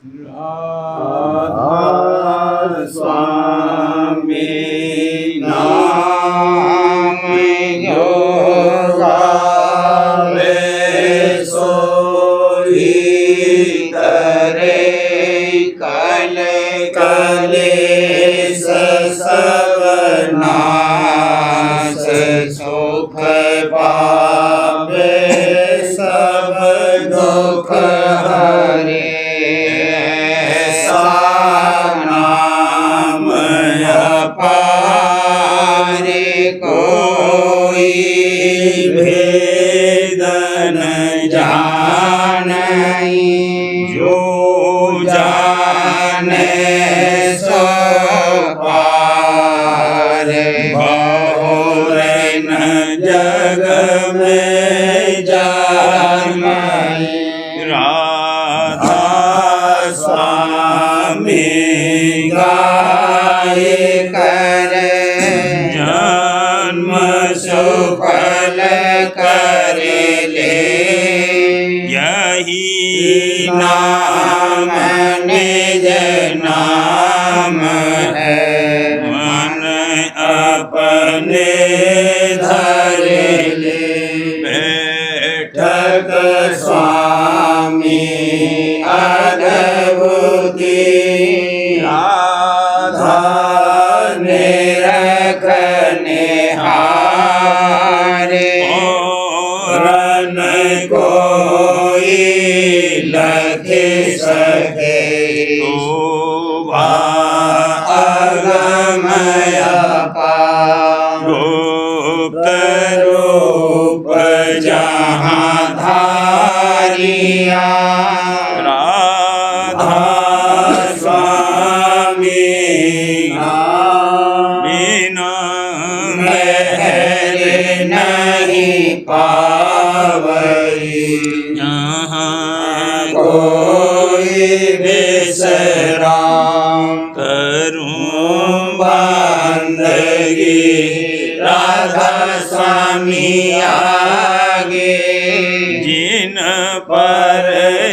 राधा स्वामी नाम जो गावे सोई तरे कल कलेश सब नाश सुख पावे सब दुख हरे नाम अपारे कोई भेद न जानै जो जाने सो पार बहुर न जग में जानै राधा स्वामी गाय कर जन्म सुफल कर ले यही नाम निज नाम है मन अपने धर ले बैठक स्वामी अद्भुति रखने हारे और न कोई लख सके अगम अपार गुप्त रूप जहाँ धारिया राधा स्वामी नहीं पावई यहाँ कोई विश्राम करूं बंदगी राधा स्वामी आगे जिन पर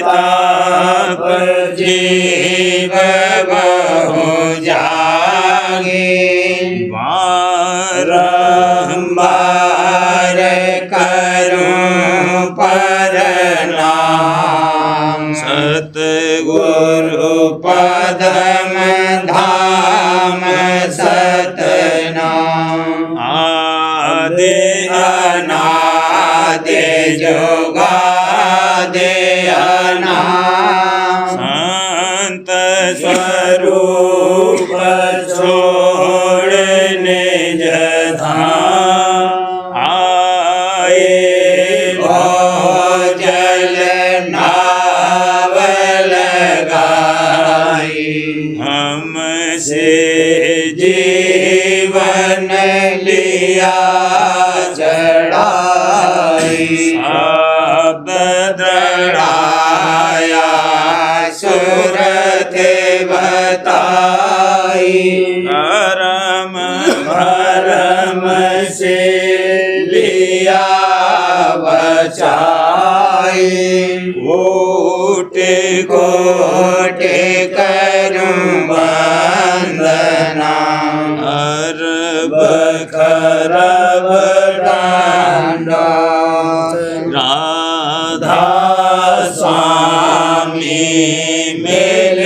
ताप जीव बहु जागे बारंबार करूं प्रणाम सतगुरु पदम धाम सतनाम आदि अनादि जुगादि अनाम संत स्वरूप छोड़ने जधाम आए जल नाव लगाई हमसे जीवन लिया चढ़ाई सब दृढ़ाया सुरत बताई करम भरम से लिया बचाई कोटि कोटि करूं वंदना अरब खरब डांडा राधा स्वामी मिल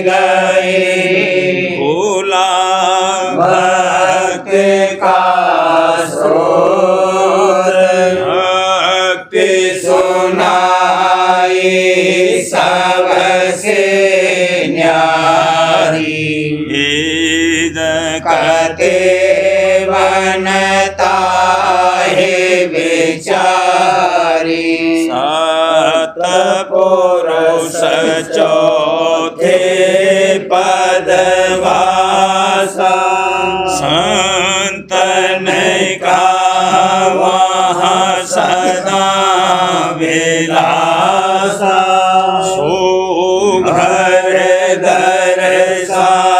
गए भोला भक्त का स्रोत भक्ति सुनाई सबसे न्यारी ईद कते बनता है बेचारी सतपुरुष चौथे पदवासा संतन का वहाँ सदा विलासा सो घर दर्शाया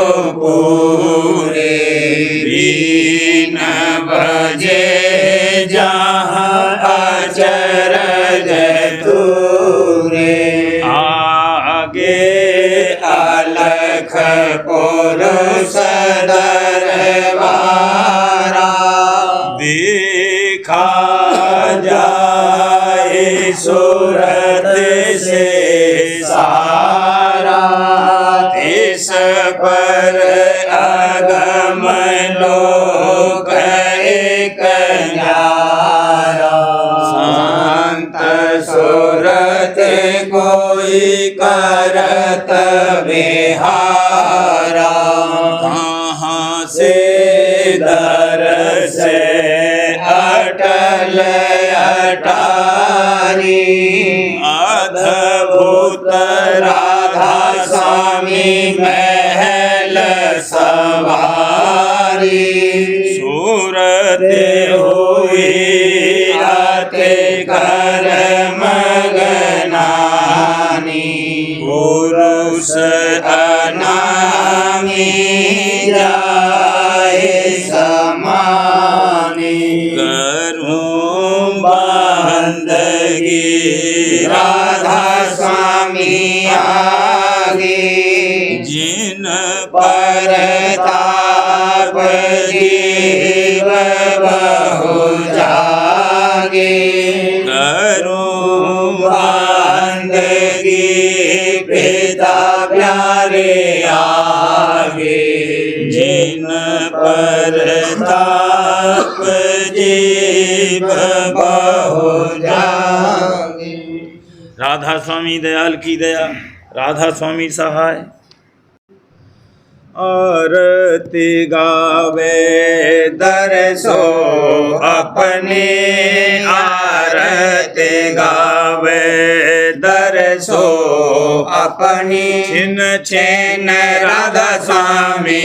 गुरुपुरे बीन बजे जहाँ अचरज तू सूरत से सारा इस पर अगम लोक एक न्यारा शांत सूरत कोई करत विहारा कहाँ से दरस अटल अटारी अद्भुत राधा स्वामी महल सवारी सूरत हुई आते कर मगनानी पुरुष अनामी जाए समानी करूं बंदगी राधा स्वामी आगे जिन पर ताप जीव बहु जागे करूं बंदगी पिता प्यारे आगे जिन पर ताप जीव बहु जागे। राधा स्वामी दयाल की दया, राधा स्वामी सहाय। आरती गावे दरसो अपने आरती गावे दरसो अपनी छिन छिन राधा स्वामी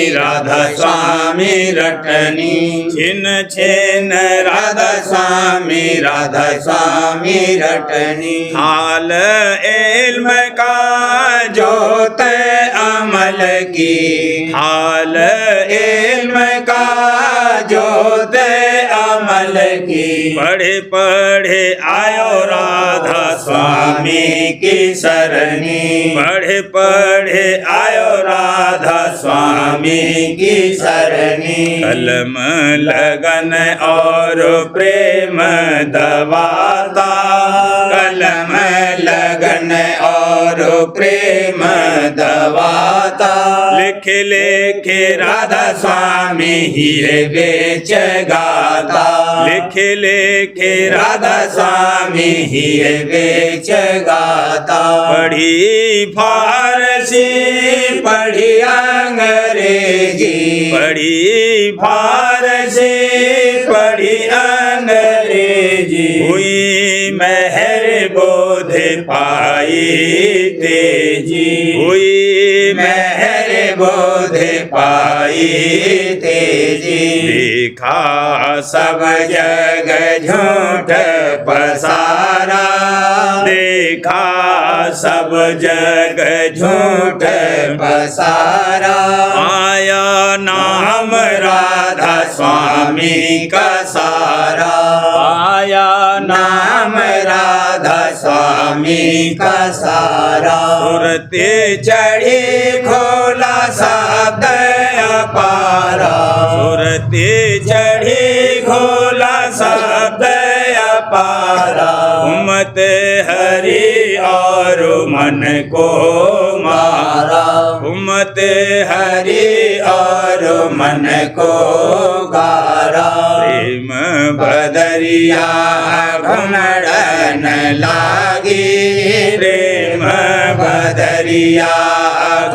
रटनी छिन छिन राधा स्वामी रटनी हाल इल्म का जोत अमल की हाल इल्म का जोत अमल की पढ़े पढ़े आयो राधा स्वामी की सरनी पढ़े पढ़े आयो राधा स्वामी की सरनी कलम लगन और प्रेम दवाता कलम लगन और प्रेम दवाता लिख लिख राधा स्वामी हीरे बेच गाता लिख लिख राधा स्वामी हीरे बेच गाता पढ़ी फारसी पढ़ी अंग्रेजी पढ़ी फारसी पढ़ी अंग्रेजी हुई मेहर बोध पाई तेजी हुई मेहर बोध पाई तेजी देखा सब जग झूठ पसारा देखा सब जग झूठ पसारा आया नाम राधा स्वामी का सारा आया नाम राधा स्वामी का सारा सुरते चढ़ी खोला शब्द अपारा सुरते चढ़ी खोला शब्द अपारा उमत हरि और मन को मारा उमत हरि और मन को गारा प्रेम बदरिया घुमड़न लागी प्रेम बदरिया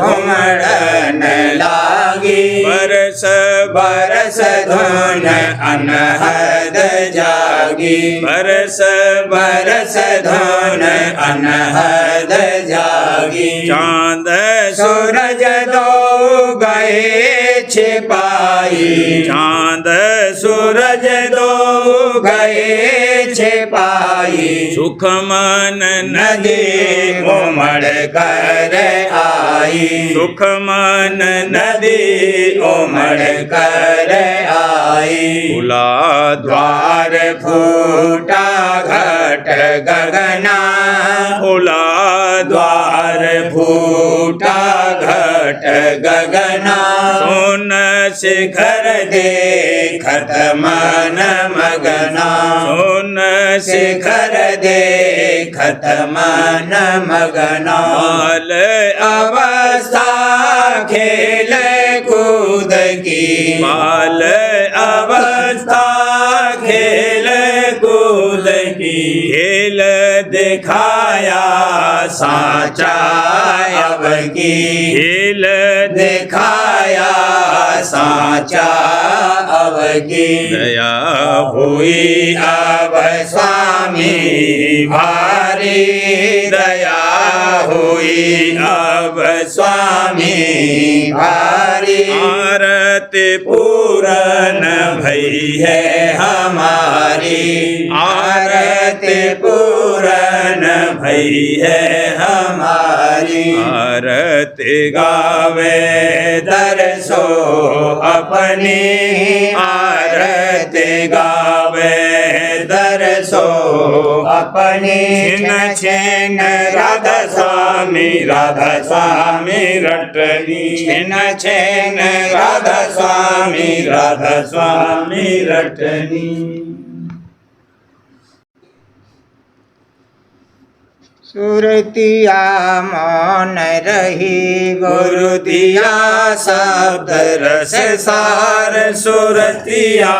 घुमड़न लागी बरस बरस धुन अनहद जागी बरस बरस धुन अनहद जागी चांद सूरज दो गए छिपाई चांद सूरज दो गए छिपाई सुख मन नदी उमड़ कर आई सुख मन नदी उमड़ कर आई खुला द्वार फूटा घट गगना खुला द्वार फूटा घट घट गगना सुन शिखर देखत मन मगना सुन शिखर देखत मन मगना बाल अवस्था खेल कूद की बाल अवस्था खेल कूद की खेल दिखाया साचा अब की खेल दिखाया साचा अब की दया हुई अब स्वामी भारी दया हुई अब स्वामी भारी आरती पूरन भई है हमारी आरती पूरन भई है हमारी आरती गावे दरसो अपनी आरती गावे दरसो अपनी छिन छिन राधा स्वामी रटनी छिन छिन राधा स्वामी रटनी सुरतिया मौन रही गुरु दिया शब्द रस सार सुरतिया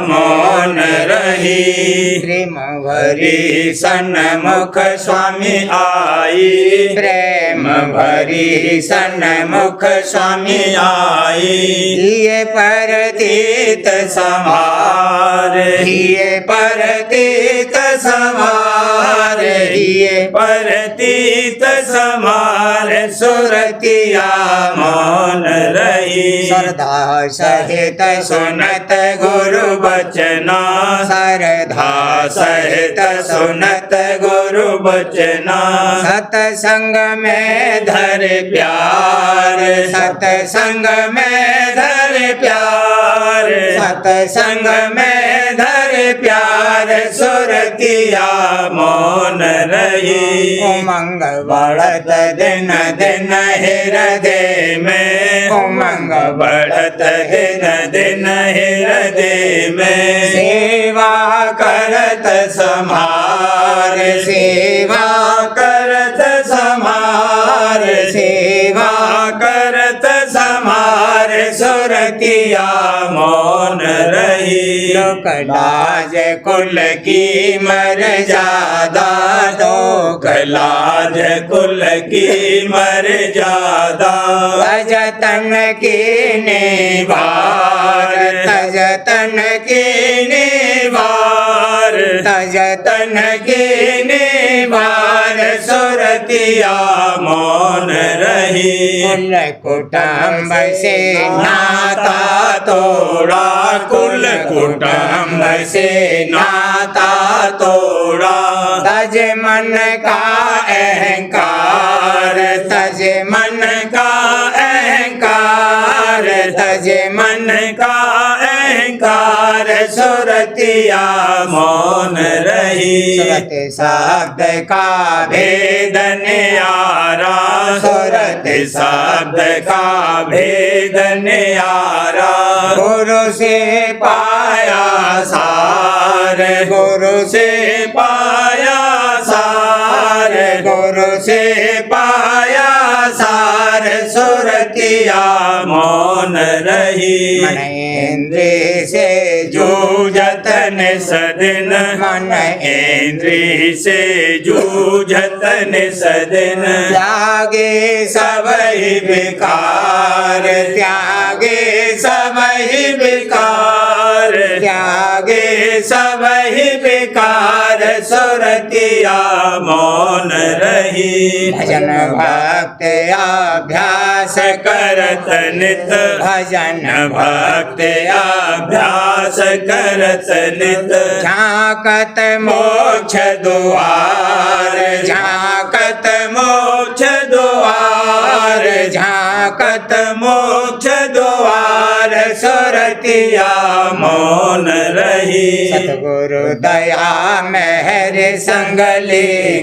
मौन रही प्रेम भरी सन्मुख स्वामी आई प्रेम भरी सन्मुख स्वामी आई ये परतीत समार ये परतीत समार ये परतीत समार सुरतिया मौन रही श्रद्धा सहित सुनत गुरु बचना श्रद्धा सहित सुनत गुरु बचना सत्संग में धर प्यार सत्संग में धर प्यार सत्संग में धर प्यार सुरतिया मौन रही उमंग बढ़त दिन दिन हृदय में उमंग बढ़त दिन दिन हृदय में सेवा करत समार सेवा करत समार सेवा करत समार सुरतिया मौन रही लोक लाज कुल की मर्यादा लोक लाज कुल की मर्यादा तजतन की निवार तजतन की निवार तजतन की निवार सुरतिया मौन रही कुल कुटुंब से नाता तोड़ा कुल कुटुंब से नाता तोड़ा तज मन का अहंकार तज मन का अहंकार तज मन का अहंकार सुरतिया मौन रही सुरत शब्द का भेद न्यारा सुरत शब्द का भेद न्यारा गुरु से पाया सार गुरु से पाया सार गुरु से पाया सार सुरतिया मौन रही मन इंद्रिय से जूझतन सदिन मन इंद्रिय से जूझतन सदिन त्यागे सबहि विकार त्यागे सबहि विकार त्यागे सबहि विकार सुरतिया मौन रही भजन भक्त अभ्यास करत नित भजन भक्त अभ्यास करत नित झांकत मोक्ष द्वार झांकत मोक्ष द्वार झांकत मोक्ष द्वार सुरतिया मौन रही सतगुरु दया मेहर संग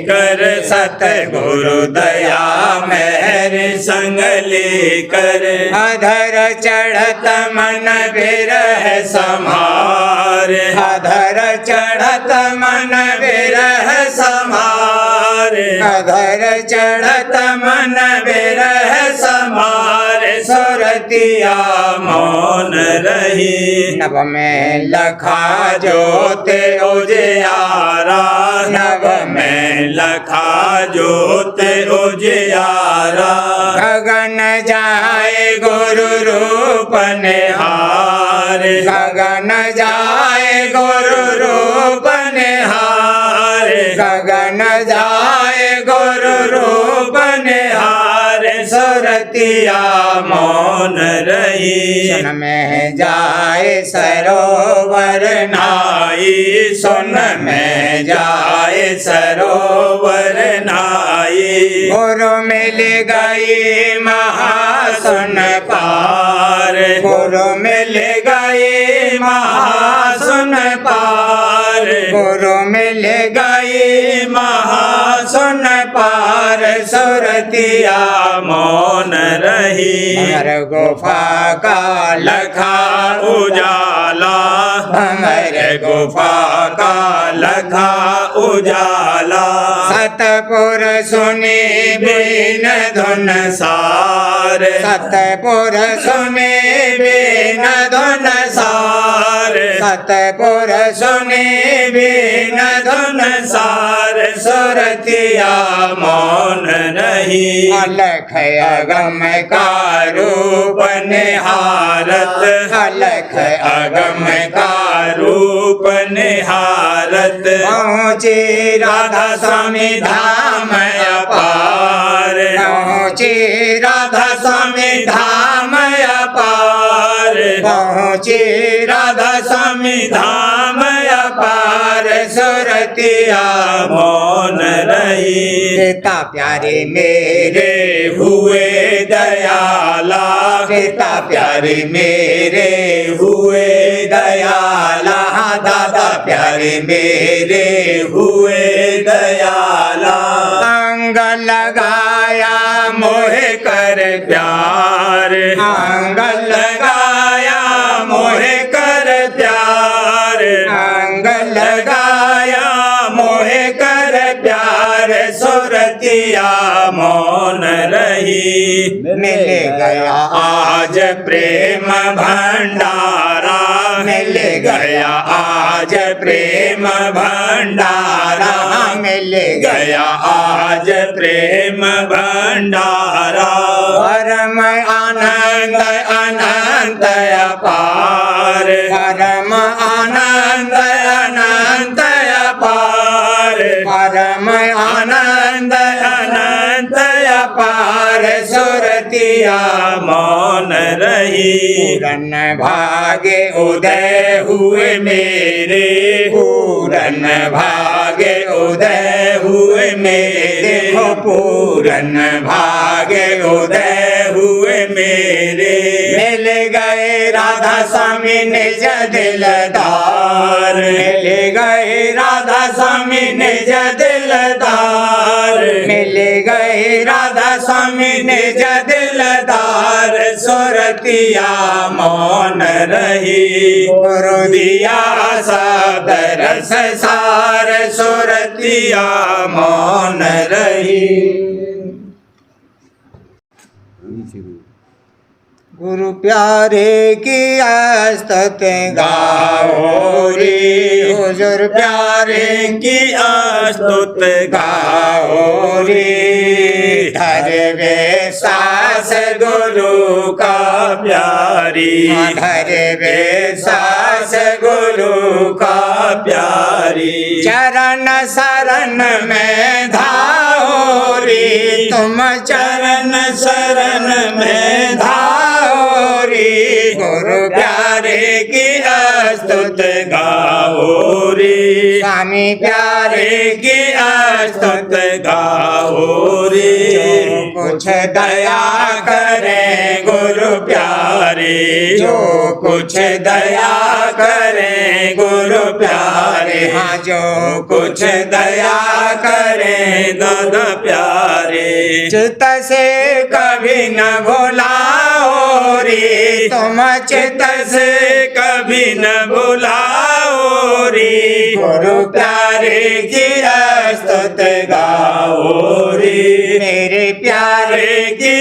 कर सतगुरु दया मेहर संग लेकर अधर चढ़त मन विरह समार अधर चढ़त मन विरह समार अधर चढ़त मन विरह समार सुरतिया मौन रही नभ में लखा जोते उजियारा नभ में लखा जोते उजियारा गगन जाए गुरु रूप निहार गगन जाए गुरु रूप निहार गगन जाए गुरु रूप निहार सुरतिया मौन रही सुन में जाए सरोवर नाई सुन में जाए सरोवर नाई गुरु मिल गई महासुन पार गुरु मिल गई महासुन पार गुरु मिल गई महासुन पार सुरतिया मौन रही भंवर गुफा का लखा उजाला भंवर गुफा का लखा उजाला सतपुर सुनी बीन धुन सार सतपुर सुने बिन धुन सार सतपुर सुने बिन धुन सार सुरतिया मौन रही अलख अगम का रूप निहारत अलख अगम का रूप निहारत पहुँची राधा स्वामी धाम अपार पहुँची राधा स्वामी धाम अपार पहुँची राधा स्वामी धाम अपार सुरतिया मौन रही पिता प्यारे मेरे रे हुए दयाला पिता प्यारे मेरे हुए दयाला दादा प्यारे मेरे हुए दयाला अंग लगाया मोहे कर प्यार अंग लगाया मोहे कर प्यार अंग लगाया मोहे कर प्यार सुरतिया मौन रही मिल गया आज प्रेम भंडारा मिल गया आज प्रेम भंडारा मिल गया आज प्रेम भंडारा परम आनंद अनंत अपार परम आनंद अनंत अपार परम आनंद अनंत अपार सुरतिया मौन रही पूरन भागे उदय हुए मेरे पूरन भागे उदय हुए मेरे हो पूरन भागे उदय हुए मेरे मिल गए राधा स्वामी निज दिलदार मिल गए राधा स्वामी निज दिलदार मिल गए राधा स्वामी निज दिलदार सुरतिया मौन रही गुरु दिया सब रस सार सुरतिया मौन रही गुरु प्यारे की स्तुति गाओ रे हुजूर प्यारे की स्तुत गाओ रे धरवे सास गुरु का प्यारी धरवे सास गुरु का प्यारी चरण शरण में धाओ रे तुम चरण शरण में धाओ रे गुरु प्यारे की स्तुत गाओ रे स्वामी प्यारे की स्तुत गाओ रे जो कुछ दया करे गुरु प्यारे जो कुछ दया करे गुरु प्यारे हाँ जो कुछ दया करे दादा प्यारे चित से कभी न भुलाओ रे, तुम चित से कभी न भुलाओ रे, गुरु प्यारे की स्तुत गाओ रे, मेरे प्यारे की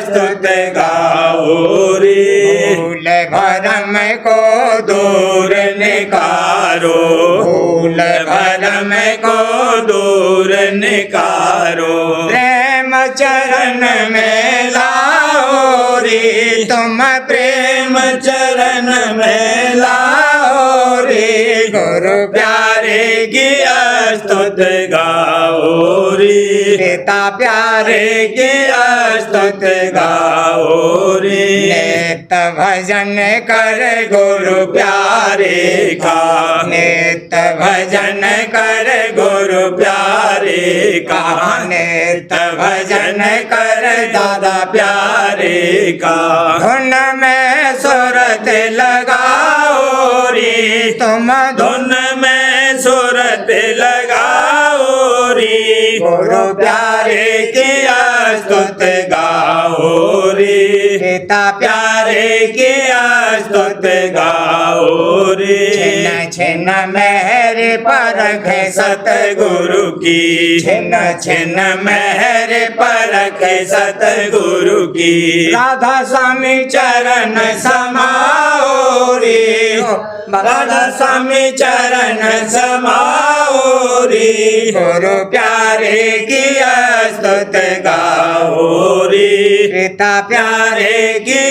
स्तुत गाओ रे। भूल भरम को दूर निकारो, भूल भरम को दूर निकारो, प्रेम चरण में लाओ रे, तुम प्रेम चरण में लाओ रे, गुरु प्यारे की स्तुत गाओ रे, पिता प्यारे की स्तुत गाओ रे। नित भजन कर गुरु प्यारे का, नित भजन कर गुरु प्यारे का, नित भजन कर दादा प्यारे का। धुन में सुरत लगाओ रे, तुम धुन में सुरत लगाओ रे, गुरु प्यारे की स्तुत गाओ रे, पिता प्यारे की स्तुत गाओ रे। छिन्न छिन्न मेहर परख सतगुरु की, छिन्न छिन्न मेहर परख सतगुरु की, राधा स्वामी चरण समाओ रे, राधा स्वामी चरण समाओ रे, गुरु प्यारे की स्तुत गाओ रे, पिता प्यारे की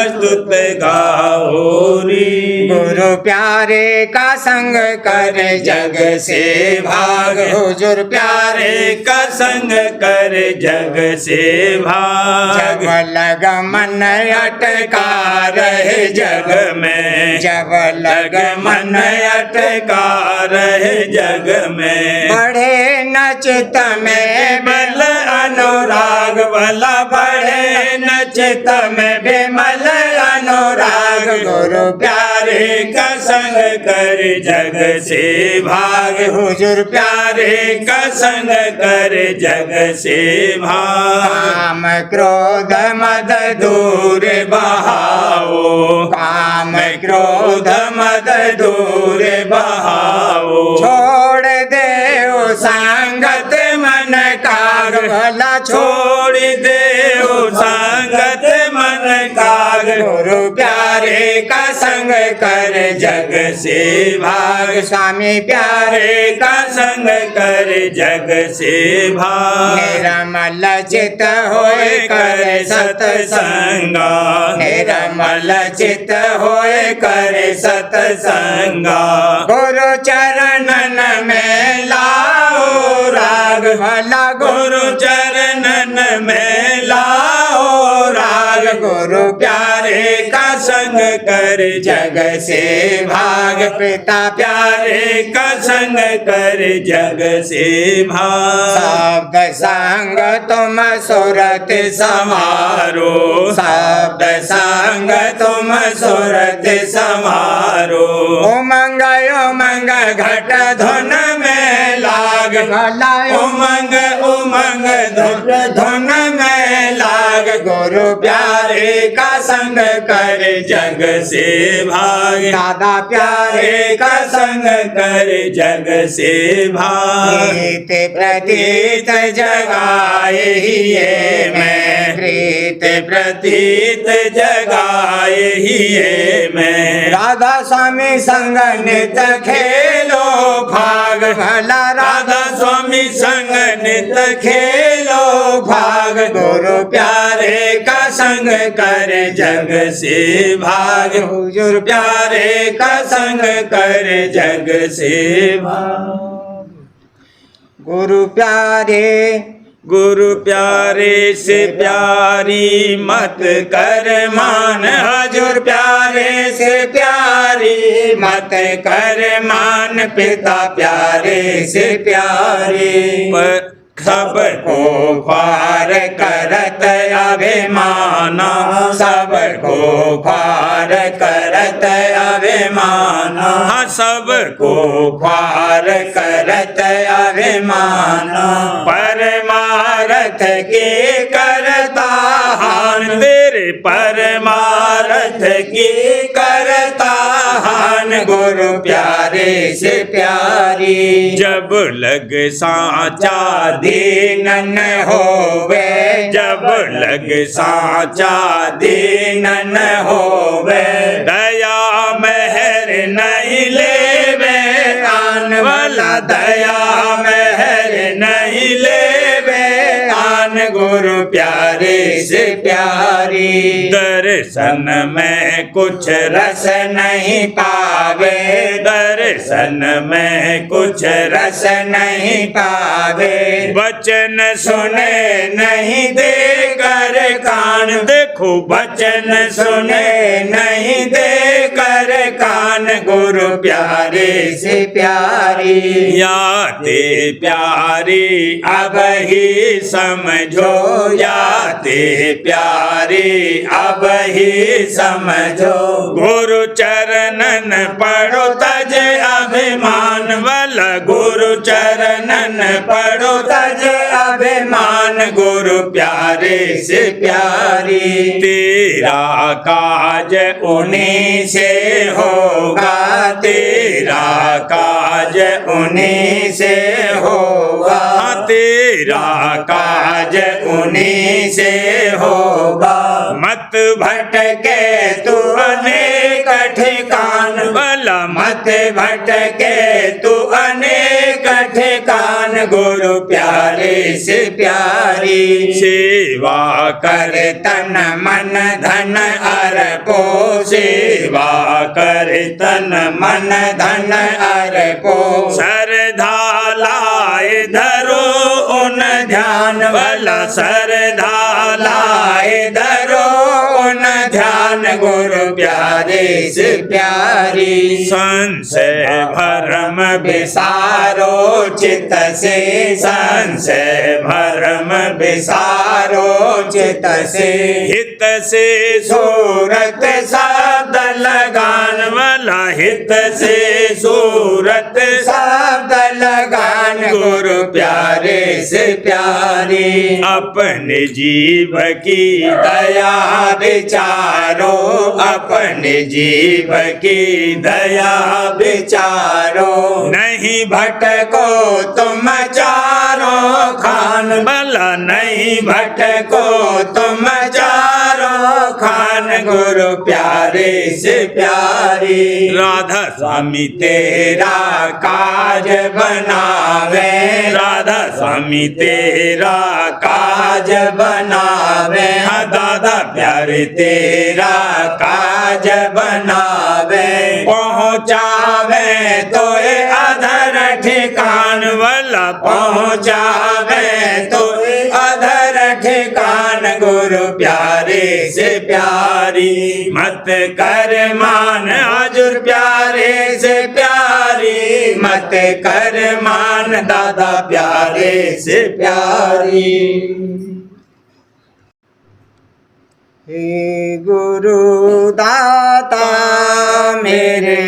स्तुत गाओ रे। गुरु प्यारे का संग कर जग से भाग, हुजूर प्यारे का संग कर जग से भाग, जब लग मन अटका रहे जग में, जब लग मन अटका रहे जग में, बढ़े नचित में बल अनुराग वाला बढ़े नचित में विमल अनुराग, गुरु प्यारे का संग कर जग से भाग, हुजूर प्यारे का संग कर जग से भाग। काम क्रोध मद दूर बहाओ, काम क्रोध मद दूर बहाओ, छोड़ दे संगत मन काग, भला छोड़ दे संगत मन काग, गुरु प्यारे का संग कर जग से भाग, स्वामी प्यारे का संग कर जग से भाग। निर्मल चित होए कर सतसंगा, निर्मल चित होए कर सतसंगा, गुरु चरणन में लाओ राग, भला गुरु चरणन में लाओ राग, गुरु प्यारे का संग कर जग से भाग, पिता प्यारे का संग कर जग से भाग। शब्द संग तुम सुरत समारो, शब्द संग तुम सुरत समारो, उमंग उमंग घट धुन में लाग, भला उमंग उमंग धुन में लाग, गुरु प्यारे का संग कर जग से भाग, दादा प्यारे का संग कर जग से भाग। प्रीत प्रतीत जगाए ही ये मैं, प्रीत प्रतीत जगाए ही ये मैं, राधा स्वामी संग नित खेलो भाग, भला राधा स्वामी संग नित खेलो भाग, गुरु प्यारे का संग कर जग से भाग, हुजूर प्यारे का संग कर जग से भाग। गुरु प्यारे, गुरु प्यारे से प्यारी मत कर मान, हजूर प्यारे से प्यारी मत कर मान, पिता प्यारे से प्यारी सबको ख्वार करत अभिमाना, सबको ख्वार करत अभिमाना, सबको ख्वार करत अभिमाना, परमार परमारथ के करता हान, तेरे परमारथ की करता हान, गुरु प्यारे से प्यारी। जब लग साचा दीनन होवे, जब लग साचा दीनन होवे, दया मेहर नहीं लेवे आन वाला, दया मेहर नहीं लेवे आन, गुरु प्यारे से प्यारी। दर्शन में कुछ रस नहीं पावे, दर्शन में कुछ रस नहीं पावे, वचन सुने नहीं दे कर कान, देखो वचन सुने नहीं दे कर कान, गुरु प्यारे से प्यारी। याते प्यारी अब ही समझो, याते प्यारी अब ही समझो, गुरु चरणन पढ़ो तज अभिमान वाला, गुरु चरणन पढ़ो तज अभिमान, गुरु प्यारे से प्यारी। तेरा काज उन्हीं से होगा, तेरा काज उन्हीं से होगा, तेरा काज उन्हीं से होगा। मत भटके तू अनेक ठिकान वाला, मत भटके तू अनेक ठिकान, गुरु प्यारे से प्यारी। सेवा कर तन मन धन अर्पो, सेवा कर तन मन धन अर्पो, श्रद्धा लाए धरो उन ध्यान वाला, श्रद्धा लाए धरो उन ध्यान, गुरु प्यारे से प्यारी। संशय भरम विसारो चित से, संशय भरम विसारो चित से, हित से सूरत शब्द लगान वाला, हित से सूरत शब्द लगान, गुरु प्यारे से प्यारी। अपने जीव की दया विचारो, अपने जीव की दया विचारो, नहीं भटको तुम चारों खान भला, नहीं भटको तुम चारों खान, गुरु प्यारे से प्यारी। राधा स्वामी तेरा काज बनावे, राधा स्वामी तेरा काज बनावे, हाँ दादा प्यारे तेरा काज बनावे, पहुँचावे तो अधर ठिकान वाला, पहुँचावे तो अधर ठिकान, गुरु प्यारे से प्यारी। मत कर मान हजुर प्यारे से प्यारी, मत कर मान दादा प्यारे से प्यारी। हे गुरु दाता मेरे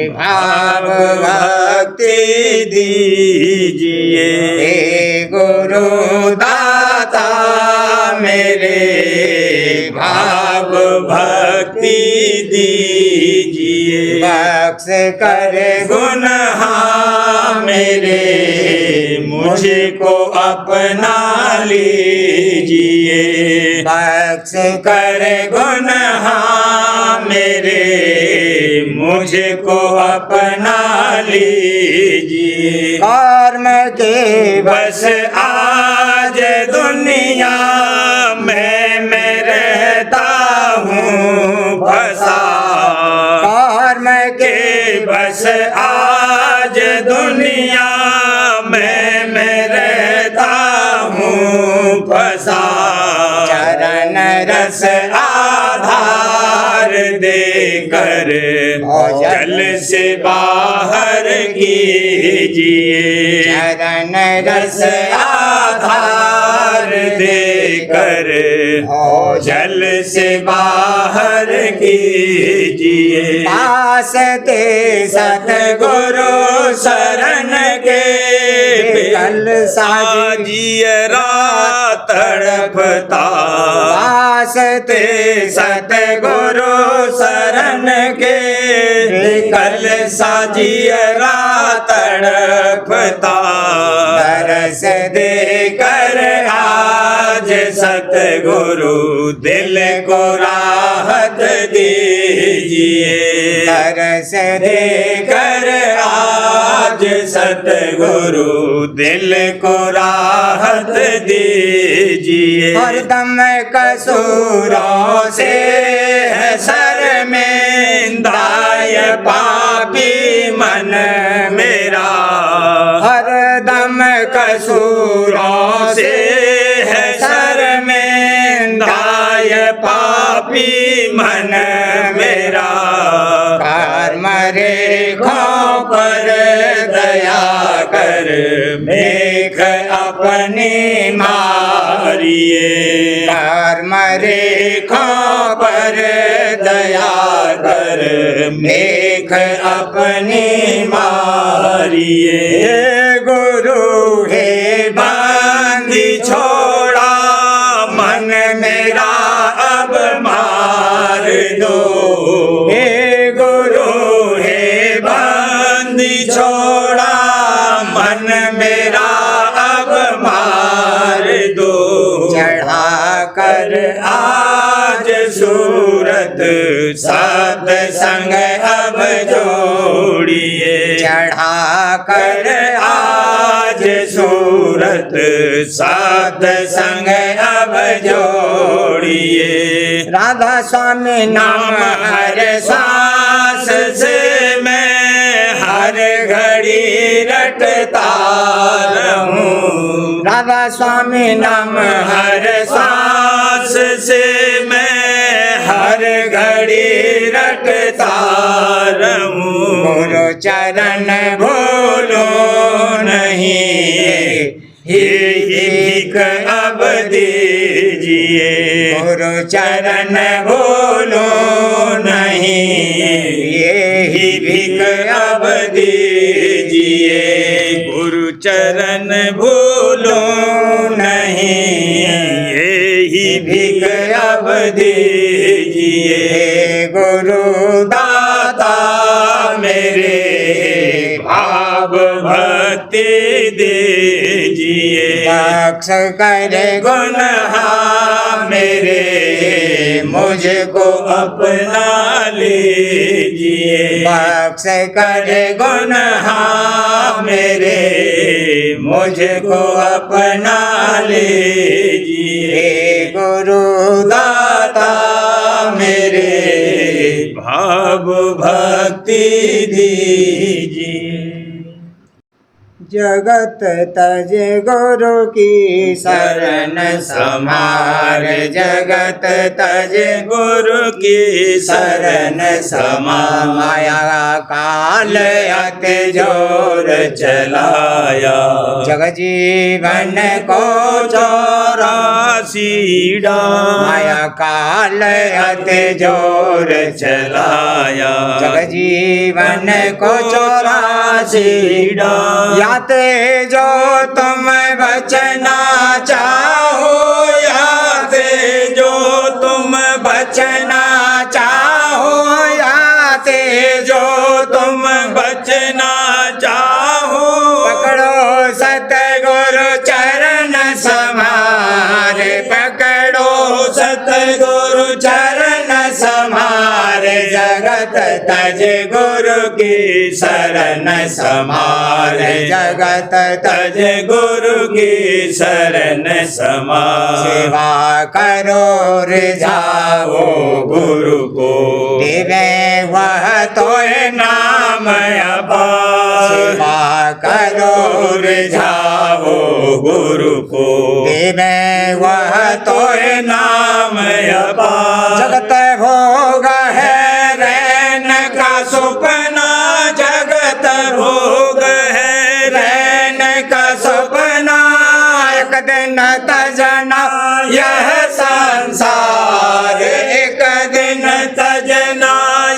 भाव भक्ति दीजिए, हे गुरु दाता मेरे भाव भक्ति दीजिए, बख्श कर गुनाह मेरे मुझको अपना लीजिए, बख्श कर गुनाह मेरे मुझको अपना लीजिए। कर्म के बस आज दुनिया में मैं रहता हूँ फंसा, कर्म के बस आज दुनिया में मैं रहता हूँ फंसा, चरण रस आधार देकर जल से बाहर कीजिए, चरण रस आधार देकर जल से बाहर कीजिए। पास ते सतगुरु शरण के कल साजी जियरा तड़पता वास्ते सतगुरु शरण के कल साजियरा तड़पता तरस दे कर आज सतगुरु दिल को राहत दीजिए तरस दे कर आज सतगुरु दिल को राहत दीजिए हरदम कसूरों से है सर में दाय पापी मन मेरा हरदम कसूरों से है सर में दाय पापी मन मेरा कर्म रेखों पर दया कर मेघ अपनी मारिए कर्म रेखों पर दया कर मेघ अपनी मारिए गुरु हे बांधी छोड़ा मन मेरा अब मार दो हे गुरु हे बांधी छोड़ा मन मेरा अब मार दो चढ़ा कर आज सूरत साध संग अब जोड़िए चढ़ा कर कर आज सूरत साध संग अब जोड़िए राधा स्वामी नाम हर सांस से मैं हर घड़ी रटता रहूं राधा स्वामी नाम हर सांस से मैं हर घड़ी रटता रहूं गुरु चरण भूलो नहीं भीख अब दीजिए गुरु चरण भूलो नहीं यही भीख अब दीजिए गुरु चरण भूलो नहीं यही भीख अब दीजिए गुरु दाता मेरे भाव भक्ति दीजिए बख्श कर गुनाह मेरे मुझको अपना लीजिए बख्श कर गुनाह मेरे मुझको अपना लीजिए गुरु दाता मेरे भाव भक्ति दीजिए जगत तज गुरु की शरण समार जगत तज गुरु की शरण समार माया काल अति जोर चलाया जग जीवन को चौरासी माया काल अति जोर चलाया जग जीवन को 84 याते जो तुम बचना चाहो याते जो तुम बचना चाहो याते जो तुम बचना चाहो पकड़ो सतगुरु चरण समारे पकड़ो सतगुरु चरण समारे जगत तज गुरु की शरण समारे जगत तज गुरु की शरण समारे सेवा करो रिझाओ गुरु को देवे वह तो नाम अपार सेवा करो रिझाओ गुरु को देवे वह तो नाम अपार जगत भोग है रैन का सुपना जगत भोग है रैन का सुपना एक दिन तजना यह संसार एक दिन तजना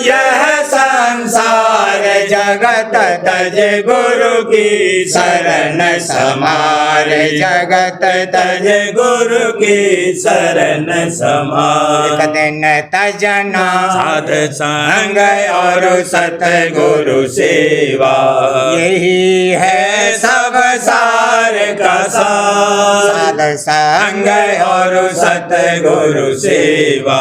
यह संसार जगत तज गुरु की शरण समार जगत तज गुरु की शरण समार। एक दिन तजना साध संग और सतगुरु सेवा, यही है सब सार का सार। साध संग और सतगुरु सेवा,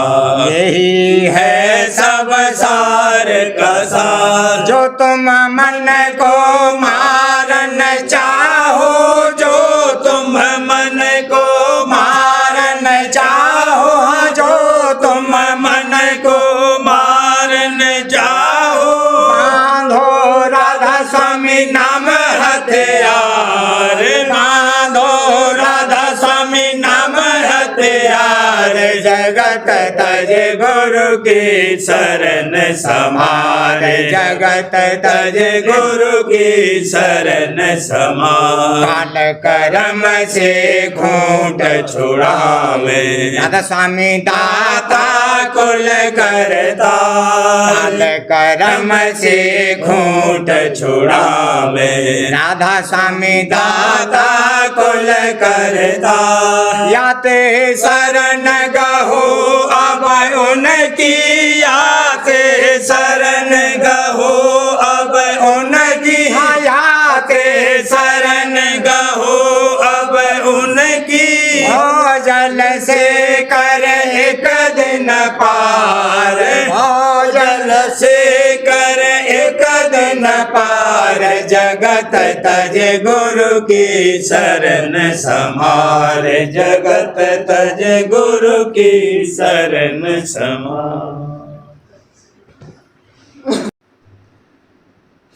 यही है सब सार का सार। जो तुम मन को मारन चाहो, जो तुम मन को मारन चाहो, जो तुम मन को मारन चाहो, बांधो राधा स्वामी नाम हथियार। बांधो राधा स्वामी नाम हथियार। जगत तज गुरु की शरण समार। जगत तज गुरु की शरण समार। काल करम से घूंट छुड़ावे, राधा स्वामी दाता कुल करता। काल करम से घूंट छुड़ावे, राधा स्वामी दाता कुल करता। याते शरण गहो अब उनकी, याते शरण गहो अब उनकी, याते शरण गहो अब उनकी। जल से कर एक दिन पार, जल से कर एक दिन पार। जगत तज गुरु की शरण समार। जगत तज गुरु की शरण समार।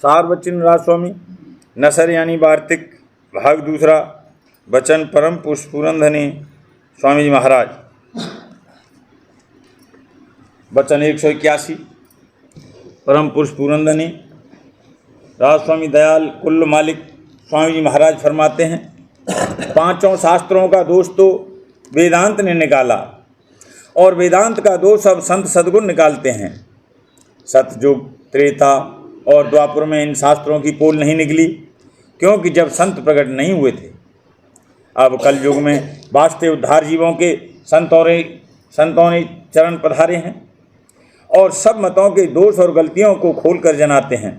सार बच्चन राज स्वामी नसर यानी वार्तिक भाग दूसरा। वचन परम पुरुष पूरनधनी स्वामी जी महाराज। वचन 181। परम पुरुष पूरनधनी राज स्वामी दयाल कुल्ल मालिक स्वामी जी महाराज फरमाते हैं, पांचों शास्त्रों का दोष तो वेदांत ने निकाला और वेदांत का दोष अब संत सद्गुरु निकालते हैं। सतयुग, त्रेता और द्वापर में इन शास्त्रों की पोल नहीं निकली, क्योंकि जब संत प्रकट नहीं हुए थे। अब कल युग में वास्तव उद्धार जीवों के संतों ने चरण पधारे हैं और सब मतों के दोष और गलतियों को खोल कर जनाते हैं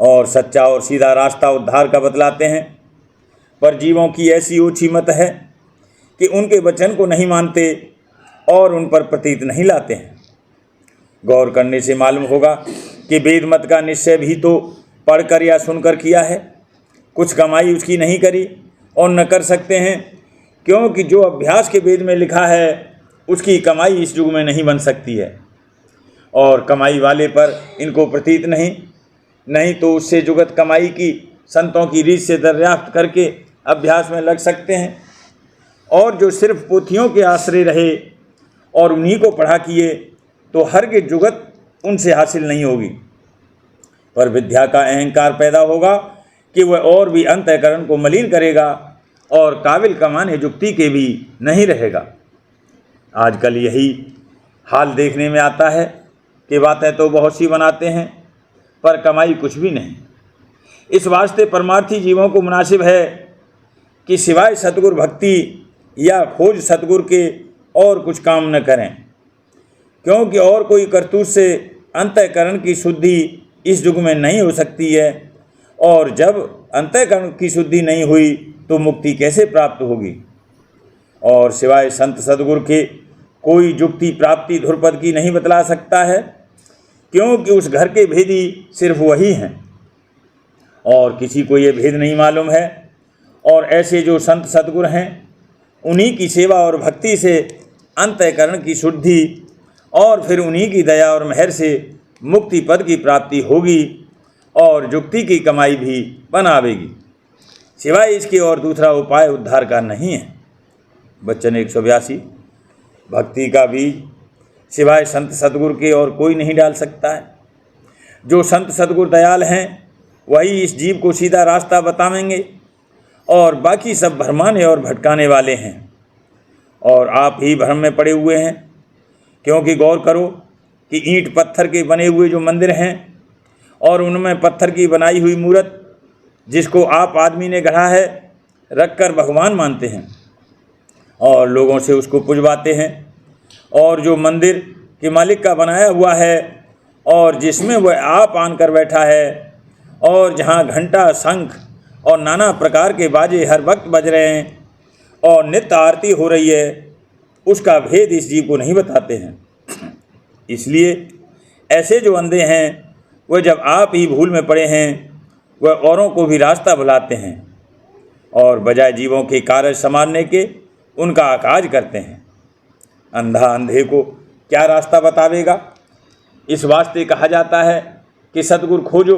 और सच्चा और सीधा रास्ता उद्धार का बतलाते हैं। पर जीवों की ऐसी ओछी मत है कि उनके वचन को नहीं मानते और उन पर प्रतीत नहीं लाते हैं। गौर करने से मालूम होगा कि वेद मत का निश्चय भी तो पढ़कर या सुनकर किया है, कुछ कमाई उसकी नहीं करी और न कर सकते हैं, क्योंकि जो अभ्यास के वेद में लिखा है उसकी कमाई इस युग में नहीं बन सकती है और कमाई वाले पर इनको प्रतीत नहीं तो उससे जुगत कमाई की संतों की रीत से दरियाफ्त करके अभ्यास में लग सकते हैं। और जो सिर्फ पोथियों के आश्रय रहे और उन्हीं को पढ़ा किए तो हर के जुगत उनसे हासिल नहीं होगी, पर विद्या का अहंकार पैदा होगा कि वह और भी अंतःकरण को मलिन करेगा और काबिल कमाने युक्ति के भी नहीं रहेगा। आजकल यही हाल देखने में आता है कि बातें तो बहुत सी बनाते हैं पर कमाई कुछ भी नहीं। इस वास्ते परमार्थी जीवों को मुनासिब है कि सिवाय सतगुरु भक्ति या खोज सतगुरु के और कुछ काम न करें, क्योंकि और कोई करतूत से अंतःकरण की शुद्धि इस युग में नहीं हो सकती है और जब अंतःकरण की शुद्धि नहीं हुई तो मुक्ति कैसे प्राप्त होगी। और सिवाय संत सद्गुरु के कोई युक्ति प्राप्ति ध्रुपद की नहीं बतला सकता है, क्योंकि उस घर के भेदी सिर्फ वही हैं और किसी को ये भेद नहीं मालूम है। और ऐसे जो संत सद्गुरु हैं उन्हीं की सेवा और भक्ति से अंतःकरण की शुद्धि और फिर उन्हीं की दया और मेहर से मुक्ति पद की प्राप्ति होगी और युक्ति की कमाई भी बन आवेगी। सिवाय इसके और दूसरा उपाय उद्धार का नहीं है। वचन 182। भक्ति का बीज सिवाय संत सद्गुरु के और कोई नहीं डाल सकता है। जो संत सद्गुरु दयाल हैं वही इस जीव को सीधा रास्ता बतावेंगे और बाकी सब भरमाने और भटकाने वाले हैं और आप ही भ्रम में पड़े हुए हैं। क्योंकि गौर करो कि ईंट पत्थर के बने हुए जो मंदिर हैं और उनमें पत्थर की बनाई हुई मूर्त जिसको आप आदमी ने गढ़ा है रखकर भगवान मानते हैं और लोगों से उसको पुजवाते हैं। और जो मंदिर के मालिक का बनाया हुआ है और जिसमें वह आप आनकर बैठा है और जहाँ घंटा, शंख और नाना प्रकार के बाजे हर वक्त बज रहे हैं और नित्य आरती हो रही है, उसका भेद इस जीव को नहीं बताते हैं। इसलिए ऐसे जो अंधे हैं वह जब आप ही भूल में पड़े हैं वह औरों को भी रास्ता बुलाते हैं और बजाय जीवों के कार्य संभालने के उनका आकाज करते हैं। अंधा अंधे को क्या रास्ता बतावेगा? इस वास्ते कहा जाता है कि सद्गुरु खोजो।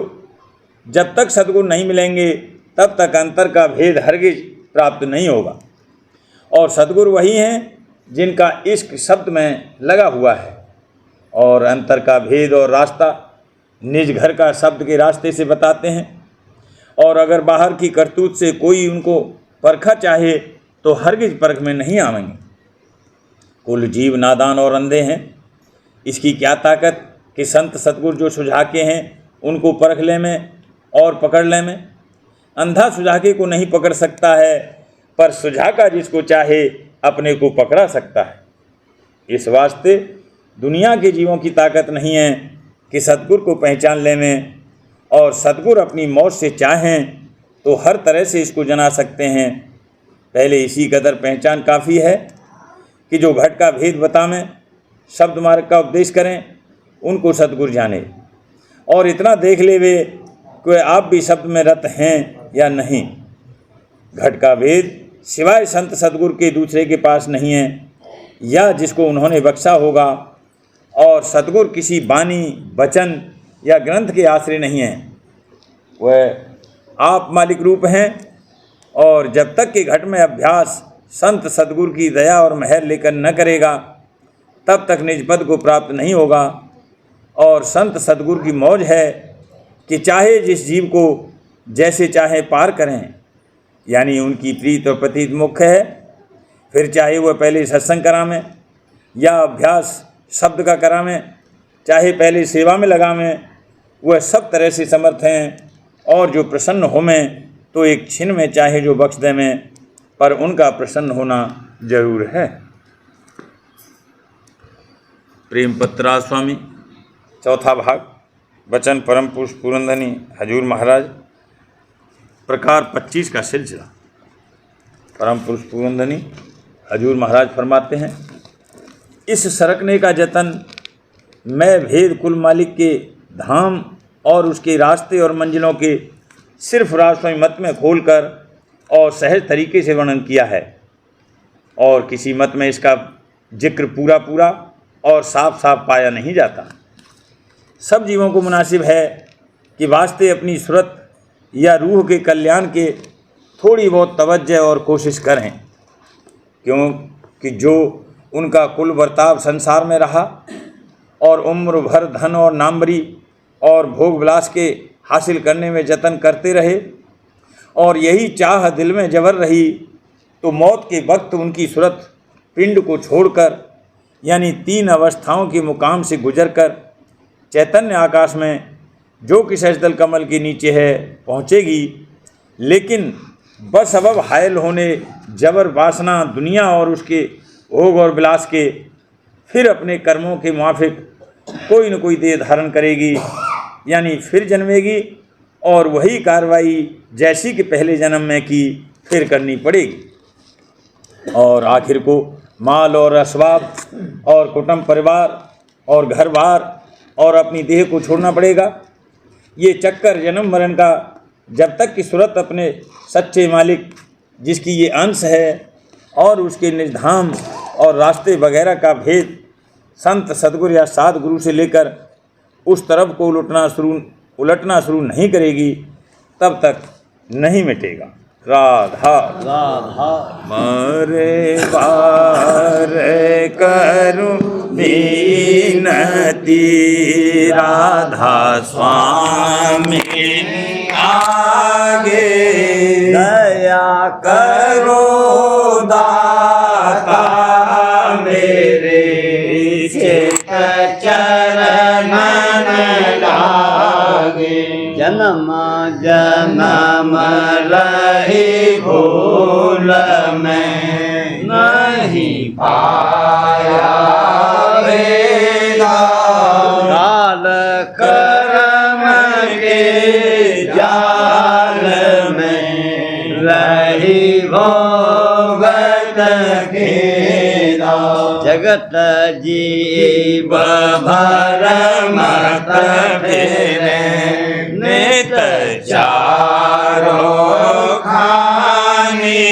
जब तक सद्गुरु नहीं मिलेंगे तब तक अंतर का भेद हरगिज प्राप्त नहीं होगा। और सद्गुरु वही हैं जिनका इश्क शब्द में लगा हुआ है और अंतर का भेद और रास्ता निज घर का शब्द के रास्ते से बताते हैं। और अगर बाहर की करतूत से कोई उनको परखा चाहे तो हरगिज परख में नहीं आवेंगे। कुल जीव नादान और अंधे हैं। इसकी क्या ताकत कि संत सतगुरु जो सुझाके हैं उनको परख ले में और पकड़ ले में। अंधा सुझाके को नहीं पकड़ सकता है, पर सुझाका जिसको चाहे अपने को पकड़ा सकता है। इस वास्ते दुनिया के जीवों की ताकत नहीं है कि सतगुरु को पहचान ले में, और सतगुरु अपनी मौत से चाहें तो हर तरह से इसको जना सकते हैं। पहले इसी कदर पहचान काफ़ी है कि जो घट का भेद बतावें, शब्द मार्ग का उपदेश करें, उनको सतगुरु जाने। और इतना देख ले वे कि आप भी शब्द में रत हैं या नहीं। घट का भेद सिवाय संत सतगुरु के दूसरे के पास नहीं है या जिसको उन्होंने बख्शा होगा। और सतगुरु किसी बानी, वचन या ग्रंथ के आश्रय नहीं है, वह आप मालिक रूप हैं। और जब तक कि घट में अभ्यास संत सतगुरु की दया और मेहर लेकर न करेगा तब तक निज पद को प्राप्त नहीं होगा। और संत सतगुरु की मौज है कि चाहे जिस जीव को जैसे चाहे पार करें, यानी उनकी प्रीत और प्रतीत मुख्य है। फिर चाहे वह पहले सत्संग करावें या अभ्यास शब्द का करावें, चाहे पहले सेवा में लगावें, वह सब तरह से समर्थ हैं। और जो प्रसन्न होवें तो एक क्षण में चाहे जो बख्श देवें, पर उनका प्रसन्न होना जरूर है। प्रेम पत्रा स्वामी, चौथा भाग, वचन परम पुरुष पुरंदनी हजूर महाराज, प्रकार 25 का सिलसिला। परम पुरुष पुरंदनी हजूर महाराज फरमाते हैं, इस सरकने का जतन मैं भेद कुल मालिक के धाम और उसके रास्ते और मंजिलों के सिर्फ राजस्वामी मत में खोलकर और सहज तरीके से वर्णन किया है। और किसी मत में इसका जिक्र पूरा पूरा और साफ साफ पाया नहीं जाता। सब जीवों को मुनासिब है कि वास्ते अपनी सूरत या रूह के कल्याण के थोड़ी बहुत तवज्जो और कोशिश करें, क्योंकि जो उनका कुल बर्ताव संसार में रहा और उम्र भर धन और नामवरी और भोग विलास के हासिल करने में जतन करते रहे और यही चाह दिल में जबर रही, तो मौत के वक्त उनकी सूरत पिंड को छोड़कर यानी 3 अवस्थाओं के मुकाम से गुजरकर चैतन्य आकाश में जो कि सहजदल कमल के नीचे है पहुँचेगी। लेकिन बस सबब हायल होने जबर वासना दुनिया और उसके भोग और विलास के फिर अपने कर्मों के मुआफिक कोई न कोई देह धारण करेगी, यानी फिर जन्मेगी और वही कार्रवाई जैसी कि पहले जन्म में की फिर करनी पड़ेगी। और आखिर को माल और असबाब और कुटुंब परिवार और घर बार और अपनी देह को छोड़ना पड़ेगा। ये चक्कर जन्म मरण का जब तक कि सूरत अपने सच्चे मालिक जिसकी ये अंश है और उसके निर्धाम और रास्ते वगैरह का भेद संत सतगुरु या साध गुरु से लेकर उस तरफ को उलटना शुरू नहीं करेगी, तब तक नहीं मिटेगा। राधा राधा मरे बार करूं बीनती, राधा स्वामी आगे दया करो दाता मेरे, चित चरण लागे। रही भूल में नहीं पाया वेदा काल कर्म के जाल में रही भोगत खेदा जगत जीव भरमत फेरे नित चारो खानी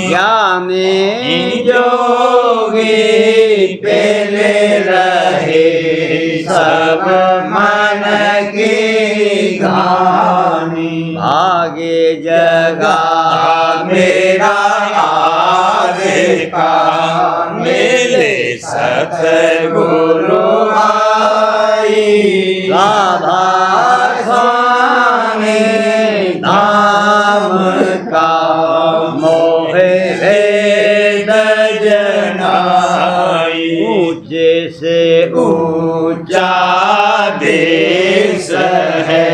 ज्ञानी जोगी पेले रहे सब मन की घानी भागे जगा मेरा आगे का मेरे सतगुरु आई राधा स्वामी नाम का मोहे भेद जनाई ऊंचे से ऊंचा देश है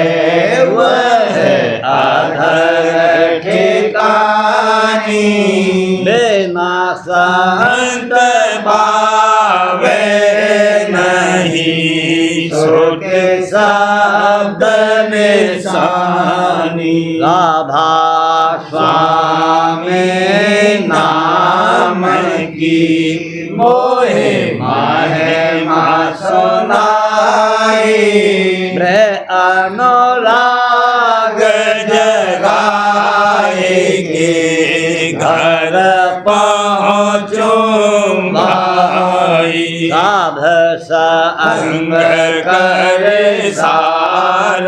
वह अधर ठिकानी बिना संत पावे नहीं छोटे शब्द निशानी राधा स्वामी नाम की मोहे महिमा सुनाई अनुराग जगाएंगे घर पहुँचो भाई साध संग कर सार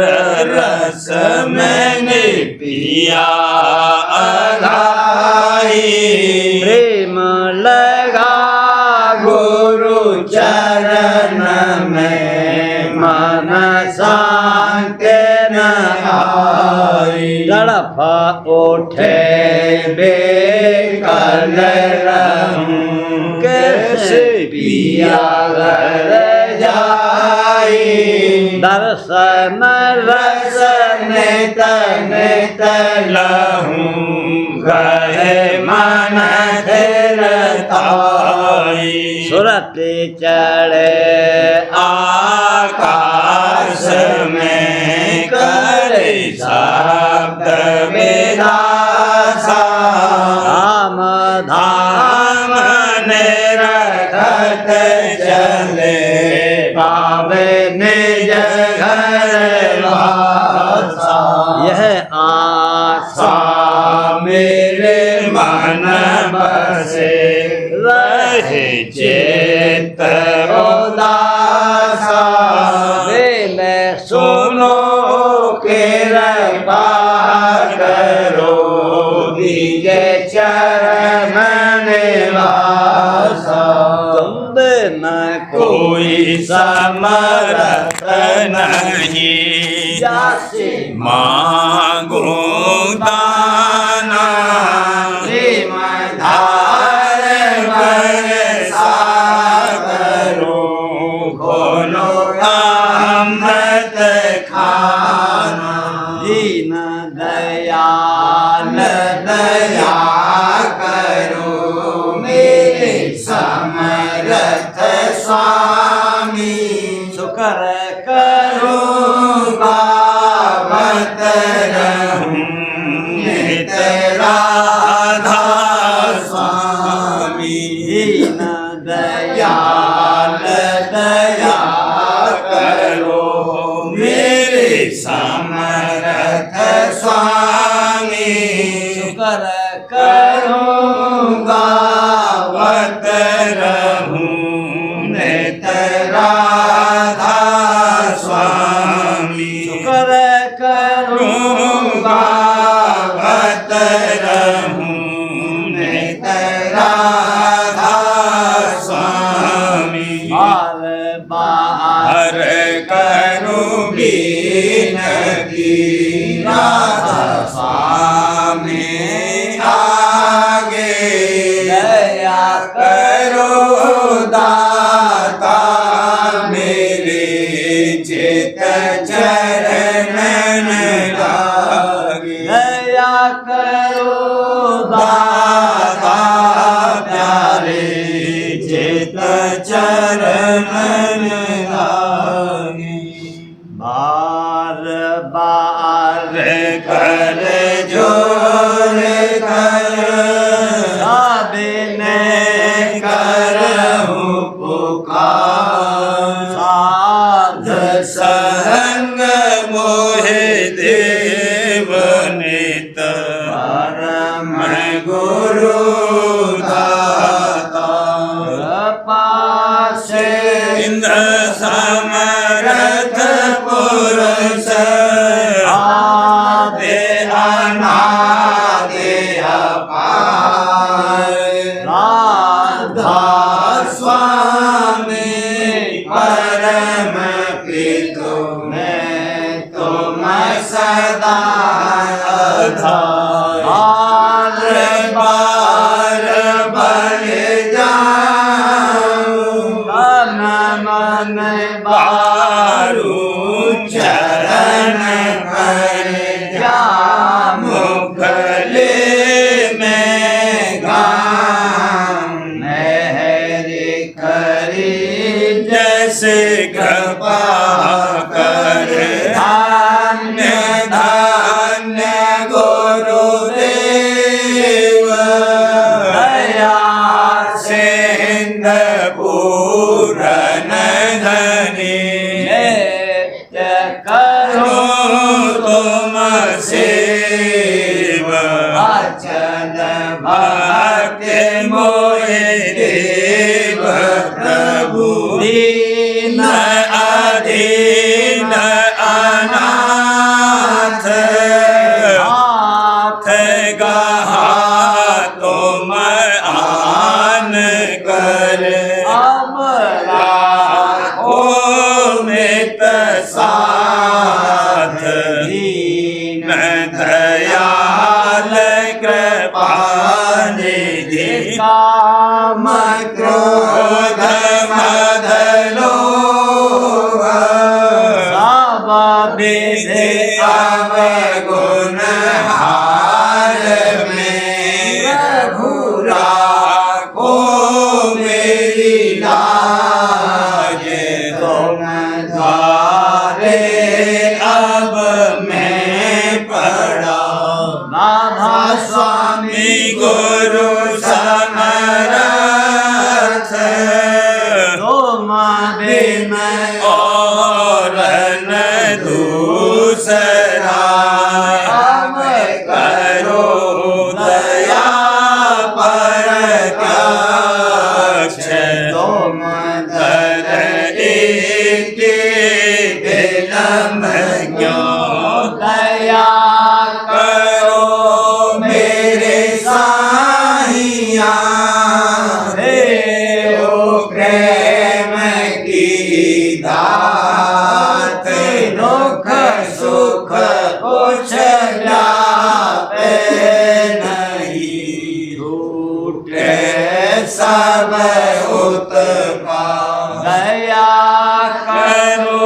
रस मैंने पिया अघाई प्रेम लगा गुरु चरण में मन शांति न आई तड़प उठे बेकल रहूं कैसे पिया घर जाई दर्शन रसन तन लहूं गए मन धरताई सुरत चढ़े आकाश में करे शब्द विलासा धाम धाम निरखत चले पावे निज घर वासा यह आशा मेरे मन बसे रहे चेत उदासा वेल सुनो कृपा करो दीजे चरण निवासा तुम न कोई समर्थ नहीं जासे मांगो दाना धार बरसा करो खोलो अमृत खाना दीन दयाल दया करो मेरे समर्थ स्वामी शुक्र करो बाबत रहूं नित राधा स्वामी दीन दयाल दया करो मेरे समर्थ स्वामी शुक्र करूँगा वत रहूं नित राधा स्वामी शुक्र करूँगा वत रहूं नित राधा स्वामी बाहर करूँगी नदी राधा स्वामी आगे दया करो दाता मेरे चित चरण लागे दया मन बारू चरण पर जा मुखले में गाम मेहर करी जैसे कृपा कर धान्य धान्य गुरुदेव दया सिंध पूरन धनी नित्य करो तुम सेव अचल भक्ति मोहि देव प्रभु दीन अधीन अनाथ हाथ गहा तुम आन कर अमरा ओ मित साथ दीन दयाल कृपा निधि काम क्रोध मद लोभ सब विधि अवगुण हार में रघुराखो मेरी लाज तुम द्वारे अब मैं पड़ा राधा स्वामी गुरु समरथ तुम बिन और न दूसरा अब करो दया पर कक्ष तुम दर एक विलम्ब क्यों दया करो मेरे साहिया देव प्रेम की दात दुख सुख कुछ व्यापे नहीं छूटे सब उत्पाद दया करो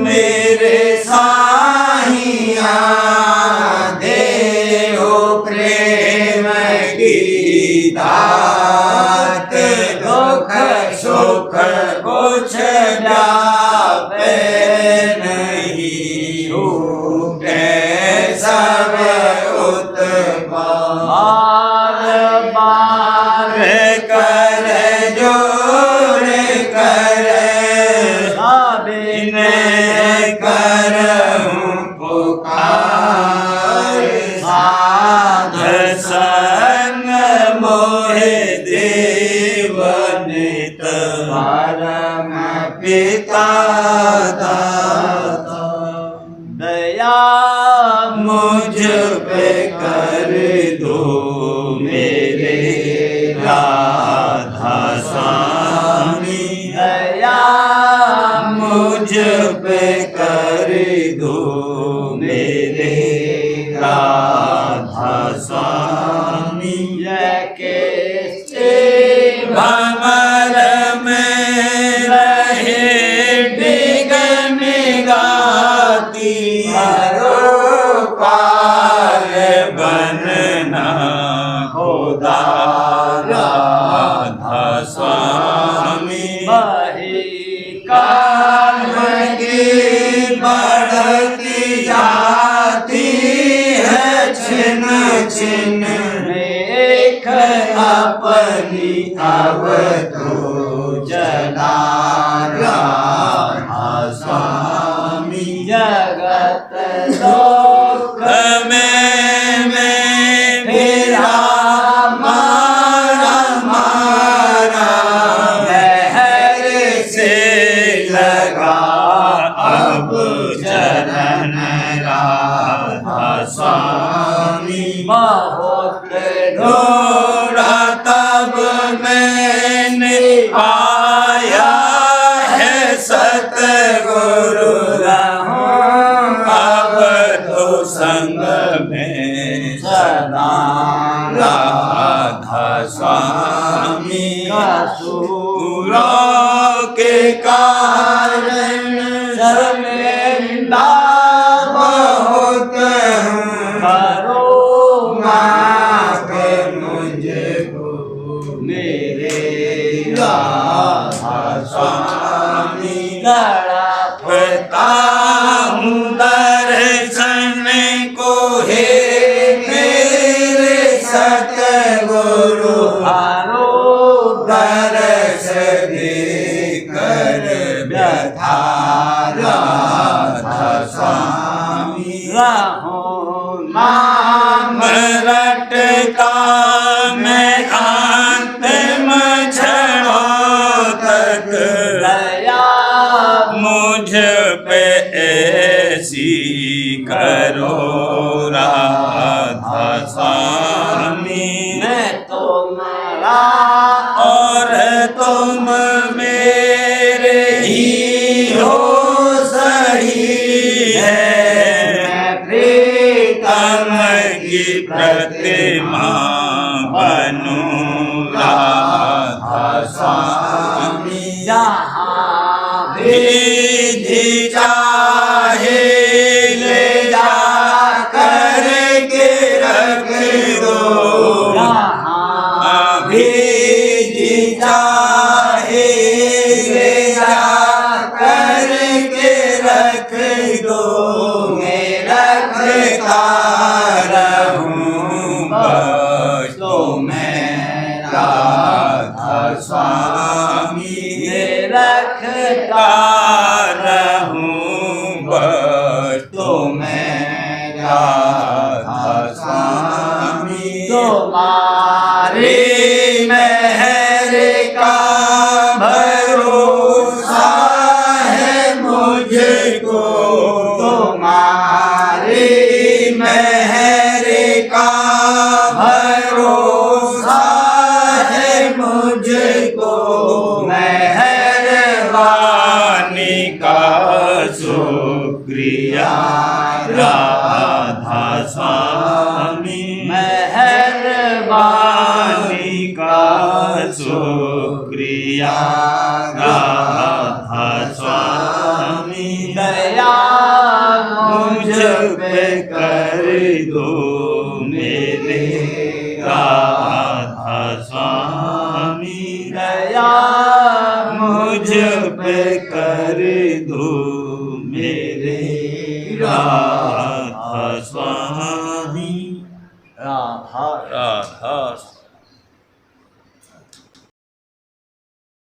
मेरे साहिया देव प्रेम की दात दुख सुख कुछ व्यापे नहीं छूटे सब उत्पाद बार कर जोर कर बिन करऊं पुकार साध संग मोहि देव नित परम पिता दाता दया मुझ पे कर दो मेरे राधा स्वामी दया मुझ पे कर दो मेरे राधा स्वामी के भंवर में रहे डिगन गाती हरो पार बनना खुदा राधा स्वामी बही काम की बढ़ती जाती है छिन छिन देख अपनी अब तो जला राधा स्वामी जगत दुख में फिरा मारा मारा लहर से लगा अब चरण राधा स्वामी बहुत ढूंढा तब मैंने पाया है सतगुरु अब तो संग में सदा राधा स्वामी सूरों के कारण शर्मिंदा बहुत हूँ, करो माफ मुझको मेरे राधा स्वामी। तड़पता हूँ दर्शन को हे मेरे सतगुरु, हारो दर्श देकर व्यथा राधा स्वामी। रहो नाम रटता मैं अंतिम क्षणों तक, दया मुझ पे ऐसी करो राधा स्वामी। मैं तुम्हारा और तुम मेरे ही हो सही है, प्रीतम की प्रतिमा बनूं राधा स्वामी। जहाँ भी चाहे ले जा कर के रख दो, जहाँ भी चाहे ले जा कर के रख दो, मैं रखता रहूं बस तो मैं राधा स्वामी। रखता रहूं बस तो मैं राधा स्वामी। तुम्हारी मेहर का भरोसा है मुझको, तुम्हारी मेहर का भरोसा है मुझको, मेहरबानी का शुक्रिया राधा स्वामी। मेहरबानी का शुक्रिया राधा स्वामी।